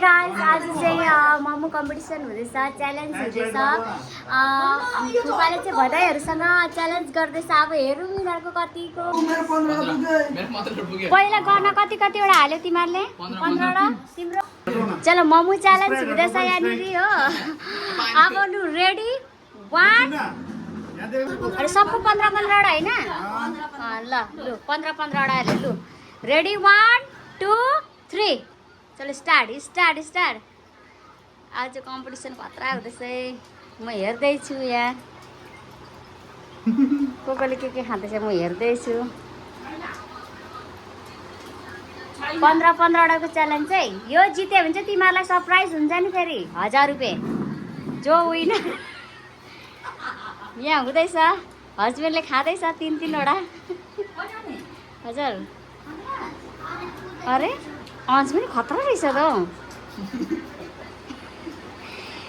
guys आज चाहिँ momo competition हुँदैछ च्यालेन्ज हुँदैछ फुपाले चाहिँ भदाईहरूसँग च्यालेन्ज गर्दैछ अब हेरौँ यिनीहरूको कतिको पहिला गर्न कतिवटा हाल्यो तिमीहरूले 15वटा तिम्रो चलो मोमो च्यालेन्ज हुँदैछ यहाँनिर हो अब लु रेडी 1 अरे सबको 15-15वटा होइन ल लु 15-15वटा लु रेडी 1 2 3 चलो स्टार्ट आज कम्पिटिसन खतरा हुँदैछ म हेर्दैछु यहाँ कसले के खाँदैछ म हेर्दैछु 15-15वटाको च्यालेन्ज चाहिँ यो जित्यो भने चाहिँ तिमीहरूलाई सरप्राइज हुन्छ नि फेरि 1000 रुपियाँ जो विनर यहाँ हुँदैछ हस्बेन्डले खाँदैछ 3-3वटा हजुर अरे अझ पनि खतरा रहेछ त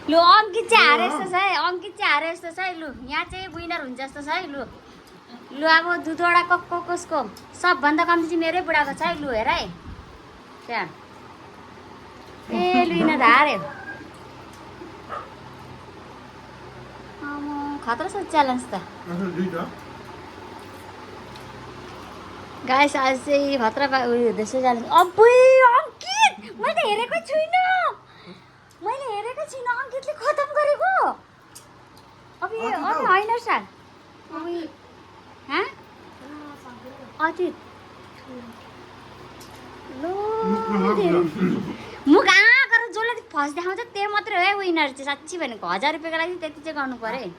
लु अङ्कित चाहिँ हारे जस्तो छ है लु यहाँ चाहिँ विनर हुन्छ जस्तो छ है लु अब दुधवटा कसको सबभन्दा कम्ती चाहिँ मेरै बुढाको छ है लु हेर है त्यहाँ ए लु यिनीहरू हार्यो खतरा छ च्यालेन्ज त गाइस आज चाहिँ खतरा उयो हुँदैछ च्यालेन्ज अब्बुई अङ्कित मैले हेरेकै छुइनँ अङ्कितले खतम गरेको अब यो होइन सर अतीत मुख आँकर जसले फर्स्ट देखाउँछ त्यो मात्रै हो है विनर चाहिँ साँच्ची भनेको 1000 रुपियाँको लागि त्यति चाहिँ गर्नु पर्यो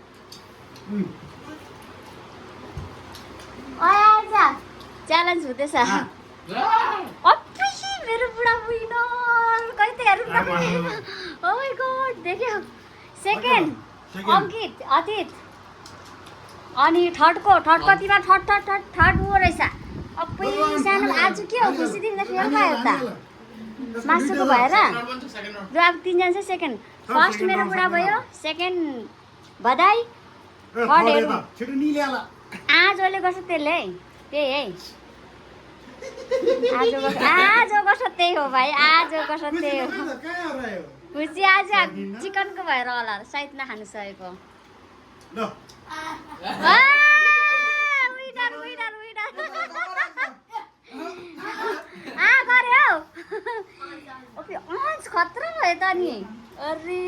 च्यालेन्ज हुँदैछ मेरो बुढा विनर कहिले त हेरौँ ओ माय गॉड देख्यो सेकेन्ड अङ्कित अतीत अनि थर्डको तिमीहरू थर्ड ऊ रहेछ अबै सानो आज के हो खुसी दिन फेल भयो त मासुको भएर र अब 3 जना चाहिँ सेकेन्ड फर्स्ट मेरो बुढा भयो सेकेन्ड भदाई थर्ड हेरौँ आजले गर्छ त्यसले है त्यही है आज गर्छ त्यही हो भाइ आज गर्छ त्यही हो खुसी आज चिकनको भएर होला सायद नखानु सकेको गर्यो खतरा भयो त नि अरे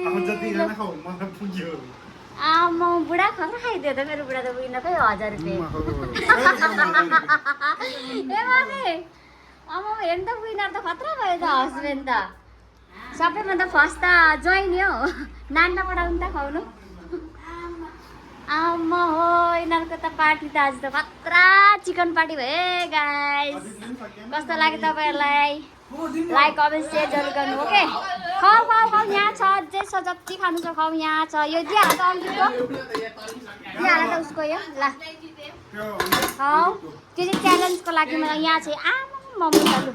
आमा बुढा खतरा खाइदियो त मेरो बुढा त विनरकै 1000 रुपियाँ ए मम्मी आमा हेर्नु त विनर त खतरा भयो त हस्बेन्ड त सबैभन्दा फर्स्ट त जोइन हो नान्ना पठाउनु त खुवाउनु आमा हो यिनीहरूको त पार्टी त आज त खतरा चिकन पार्टी भयो गाइस कस्तो लाग्यो तपाईँहरूलाई लाइक कमेन्ट सेयर जरुर गर्नु ओके खाऊ यहाँ छ अझै छ जति खानु छ खाऊ यहाँ छ यो दिइहाल त अङ्कितको दिइहाल त उसको यो ल खाऊ त्यो चाहिँ च्यालेन्जको लागि मलाई यहाँ चाहिँ आमा मोमो लु